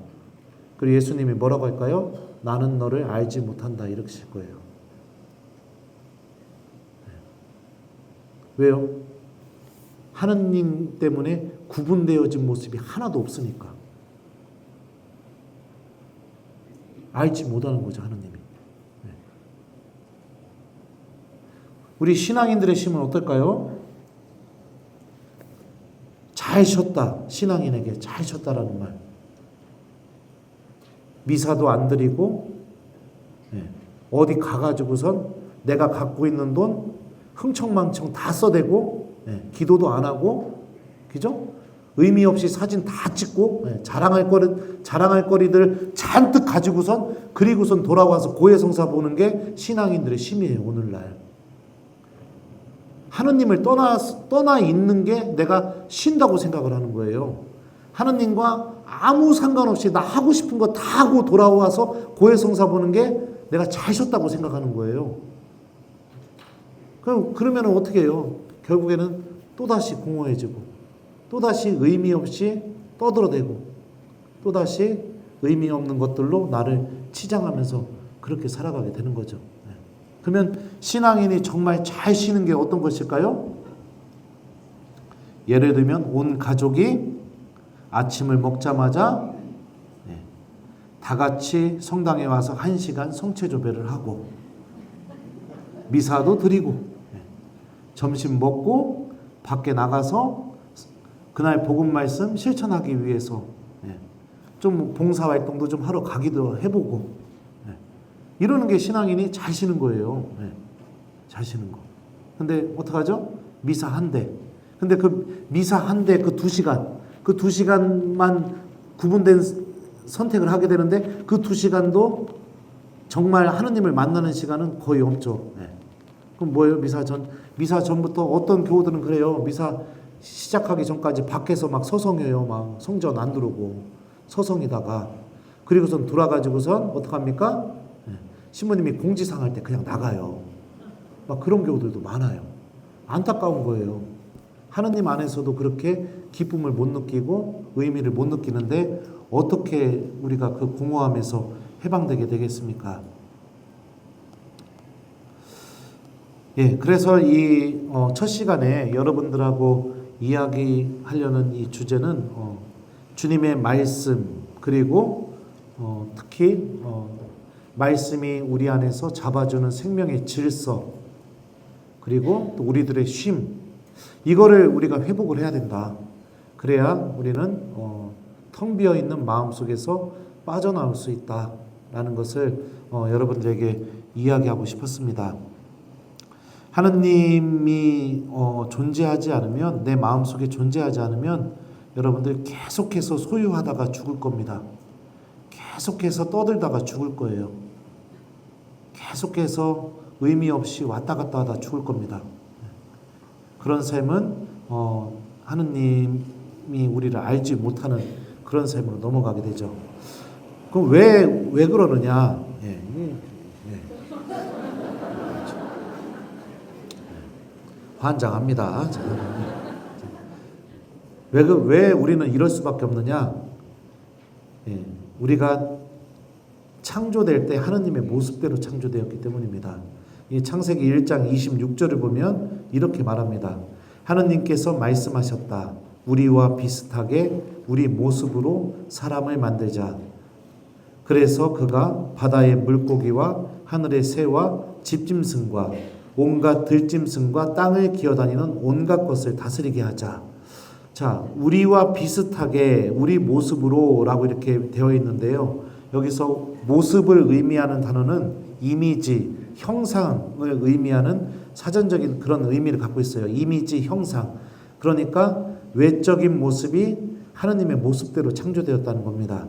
그리고 예수님이 뭐라고 할까요? 나는 너를 알지 못한다 이렇게 하실 거예요. 왜요? 하느님 때문에 구분되어진 모습이 하나도 없으니까. 알지 못하는 거죠, 하느님이. 우리 신앙인들의 심은 어떨까요? 잘 쉬었다. 신앙인에게 잘 쉬었다라는 말. 미사도 안 드리고 어디 가가지고선 내가 갖고 있는 돈 흥청망청 다 써대고 기도도 안 하고 그죠? 의미 없이 사진 다 찍고 자랑할 거리들 잔뜩 가지고선 그리고선 돌아와서 고해성사 보는 게 신앙인들의 심이에요. 오늘날. 하느님을 떠나 있는 게 내가 쉰다고 생각을 하는 거예요. 하느님과 아무 상관없이 나 하고 싶은 거 다 하고 돌아와서 고해성사 보는 게 내가 잘 쉬었다고 생각하는 거예요. 그러면 어떻게 해요? 결국에는 또다시 공허해지고 또다시 의미 없이 떠들어대고 또다시 의미 없는 것들로 나를 치장하면서 그렇게 살아가게 되는 거죠. 그러면 신앙인이 정말 잘 쉬는 게 어떤 것일까요? 예를 들면 온 가족이 아침을 먹자마자 다 같이 성당에 와서 1시간 성체조배를 하고 미사도 드리고 점심 먹고 밖에 나가서 그날 복음 말씀 실천하기 위해서 좀 봉사활동도 좀 하러 가기도 해보고 이러는 게 신앙인이 잘 쉬는 거예요. 잘 쉬는 거. 근데 어떡하죠? 미사 한 대. 근데 그 미사 한 대 그 2시간, 그 2시간만 구분된 선택을 하게 되는데 그 2시간도 정말 하느님을 만나는 시간은 거의 없죠. 그럼 뭐예요? 미사 전부터 어떤 교우들은 그래요. 미사 시작하기 전까지 밖에서 막 서성여요. 막 성전 안 들어오고 서성이다가 그리고선 돌아가지고선 어떡합니까? 신부님이 공지상 할 때 그냥 나가요. 막 그런 경우들도 많아요. 안타까운 거예요. 하느님 안에서도 그렇게 기쁨을 못 느끼고 의미를 못 느끼는데 어떻게 우리가 그 공허함에서 해방되게 되겠습니까? 예, 그래서 이 첫 시간에 여러분들하고 이야기하려는 이 주제는 주님의 말씀 그리고 특히 말씀이 우리 안에서 잡아주는 생명의 질서 그리고 또 우리들의 쉼 이거를 우리가 회복을 해야 된다. 그래야 우리는 텅 비어 있는 마음 속에서 빠져나올 수 있다라는 것을 여러분들에게 이야기하고 싶었습니다. 하느님이 존재하지 않으면 내 마음속에 존재하지 않으면 여러분들 계속해서 소유하다가 죽을 겁니다. 계속해서 떠들다가 죽을 거예요. 계속해서 의미 없이 왔다 갔다 하다 죽을 겁니다. 그런 삶은 하느님이 우리를 알지 못하는 그런 삶으로 넘어가게 되죠. 그럼 왜 그러느냐? 환장합니다. 왜 우리는 이럴 수밖에 없느냐? 우리가 창조될 때 하느님의 모습대로 창조되었기 때문입니다. 이 창세기 1장 26절을 보면 이렇게 말합니다. 하느님께서 말씀하셨다. 우리와 비슷하게 우리 모습으로 사람을 만들자. 그래서 그가 바다의 물고기와 하늘의 새와 집짐승과 온갖 들짐승과 땅을 기어다니는 온갖 것을 다스리게 하자. 자, 우리와 비슷하게 우리 모습으로 라고 이렇게 되어 있는데요. 여기서 모습을 의미하는 단어는 이미지, 형상을 의미하는 사전적인 그런 의미를 갖고 있어요. 이미지, 형상. 그러니까 외적인 모습이 하느님의 모습대로 창조되었다는 겁니다.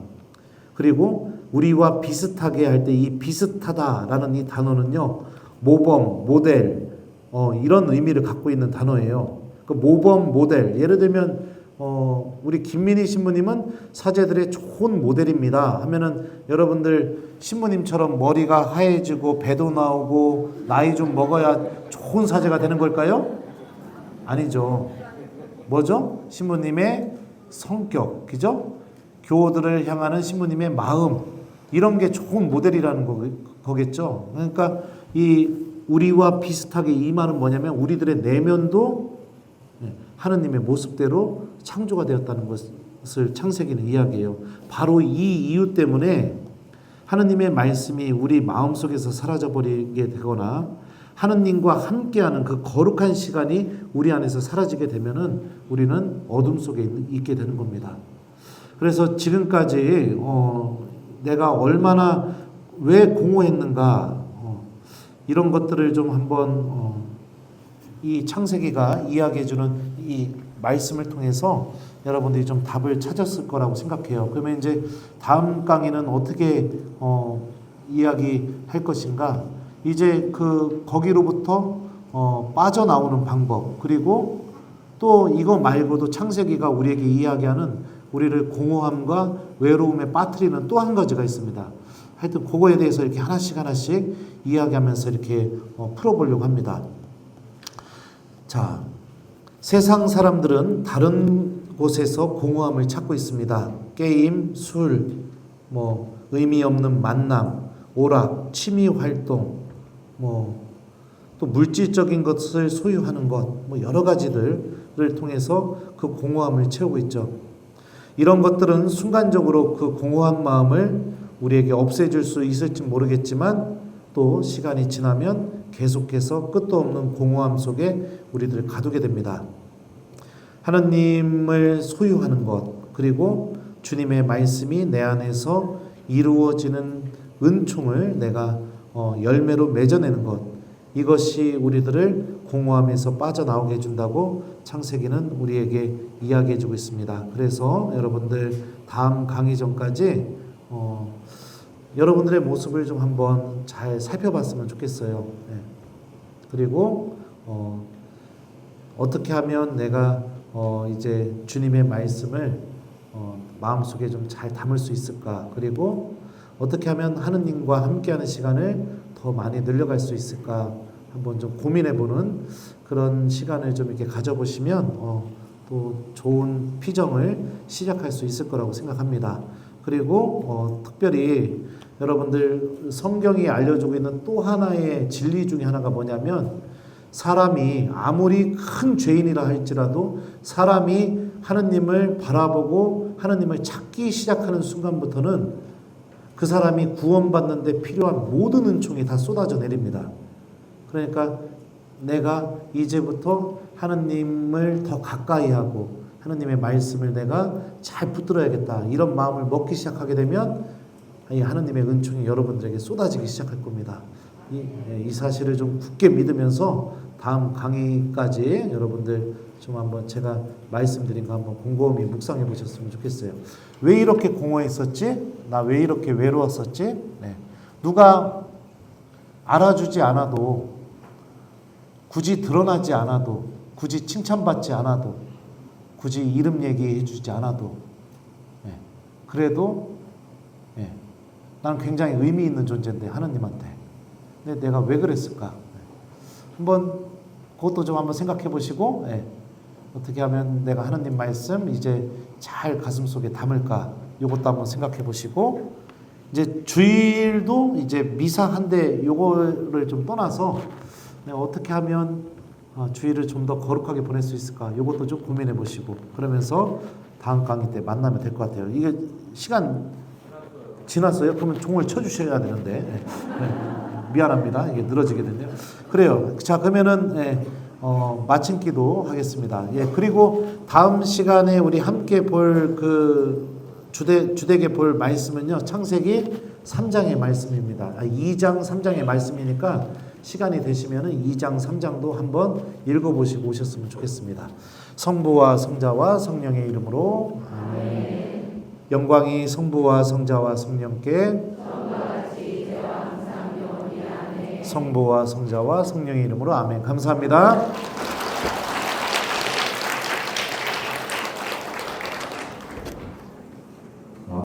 그리고 우리와 비슷하게 할 때 이 비슷하다라는 이 단어는요. 모범, 모델 이런 의미를 갖고 있는 단어예요. 그 모범, 모델 예를 들면 우리 김민희 신부님은 사제들의 좋은 모델입니다 하면은 여러분들 신부님처럼 머리가 하얘지고 배도 나오고 나이 좀 먹어야 좋은 사제가 되는 걸까요? 아니죠. 뭐죠? 신부님의 성격, 그죠? 교우들을 향하는 신부님의 마음 이런 게 좋은 모델이라는 거겠죠. 그러니까 이 우리와 비슷하게 이 말은 뭐냐면 우리들의 내면도 하느님의 모습대로 창조가 되었다는 것을 창세기는 이야기해요. 바로 이 이유 때문에 하느님의 말씀이 우리 마음속에서 사라져버리게 되거나 하느님과 함께하는 그 거룩한 시간이 우리 안에서 사라지게 되면은 우리는 어둠 속에 있게 되는 겁니다. 그래서 지금까지 내가 얼마나 왜 공허했는가 이런 것들을 좀 한번 이 창세기가 이야기해주는 이 말씀을 통해서 여러분들이 좀 답을 찾았을 거라고 생각해요. 그러면 이제 다음 강의는 어떻게 이야기할 것인가? 이제 거기로부터 빠져나오는 방법 그리고 또 이거 말고도 창세기가 우리에게 이야기하는 우리를 공허함과 외로움에 빠뜨리는 또 한 가지가 있습니다. 하여튼 그거에 대해서 이렇게 하나씩 이야기하면서 이렇게 풀어보려고 합니다. 자, 세상 사람들은 다른 곳에서 공허함을 찾고 있습니다. 게임, 술, 의미 없는 만남, 오락, 취미 활동, 또 물질적인 것을 소유하는 것, 여러 가지들을 통해서 그 공허함을 채우고 있죠. 이런 것들은 순간적으로 그 공허한 마음을 우리에게 없애줄 수 있을지 모르겠지만 또 시간이 지나면 계속해서 끝도 없는 공허함 속에 우리들을 가두게 됩니다. 하느님을 소유하는 것 그리고 주님의 말씀이 내 안에서 이루어지는 은총을 내가 열매로 맺어내는 것 이것이 우리들을 공허함에서 빠져나오게 해준다고 창세기는 우리에게 이야기해주고 있습니다. 그래서 여러분들 다음 강의 전까지 여러분들의 모습을 좀 한번 잘 살펴봤으면 좋겠어요. 그리고 어떻게 하면 내가 이제 주님의 말씀을 마음속에 좀 잘 담을 수 있을까? 그리고 어떻게 하면 하느님과 함께하는 시간을 더 많이 늘려갈 수 있을까? 한번 좀 고민해보는 그런 시간을 좀 이렇게 가져보시면 또 좋은 피정을 시작할 수 있을 거라고 생각합니다. 그리고 특별히 여러분들 성경이 알려주고 있는 또 하나의 진리 중에 하나가 뭐냐면 사람이 아무리 큰 죄인이라 할지라도 사람이 하느님을 바라보고 하느님을 찾기 시작하는 순간부터는 그 사람이 구원받는 데 필요한 모든 은총이 다 쏟아져 내립니다. 그러니까 내가 이제부터 하느님을 더 가까이 하고 하느님의 말씀을 내가 잘 붙들어야겠다, 이런 마음을 먹기 시작하게 되면 이 하느님의 은총이 여러분들에게 쏟아지기 시작할 겁니다. 이 사실을 좀 굳게 믿으면서 다음 강의까지 여러분들 좀 한번 제가 말씀드린 거 한번 곰곰이 묵상해 보셨으면 좋겠어요. 왜 이렇게 공허했었지? 나 왜 이렇게 외로웠었지? 네. 누가 알아주지 않아도, 굳이 드러나지 않아도, 굳이 칭찬받지 않아도, 굳이 이름 얘기해 주지 않아도, 네. 그래도 네. 나는 굉장히 의미 있는 존재인데 하느님한테. 근데 내가 왜 그랬을까? 한번 그것도 좀 한번 생각해 보시고, 어떻게 하면 내가 하느님 말씀 이제 잘 가슴 속에 담을까? 이것도 한번 생각해 보시고, 이제 주일도 이제 미사 한데 요거를 좀 떠나서 내가 어떻게 하면 주일을 좀 더 거룩하게 보낼 수 있을까? 이것도 좀 고민해 보시고, 그러면서 다음 강의 때 만나면 될 것 같아요. 이게 시간 지났어요? 그러면 종을 쳐주셔야 되는데. 미안합니다. 이게 늘어지게 됐네요. 그래요. 자, 그러면은 마침 기도 하겠습니다. 그리고 다음 시간에 우리 함께 볼 그 주되게 볼 말씀은요, 창세기 3장의 말씀입니다. 2장 3장의 말씀이니까 시간이 되시면은 2장 3장도 한번 읽어보시고 오셨으면 좋겠습니다. 성부와 성자와 성령의 이름으로 아멘. 영광이 성부와 성자와 성령께 성부와 성자와 성령의 이름으로 아멘. 감사합니다.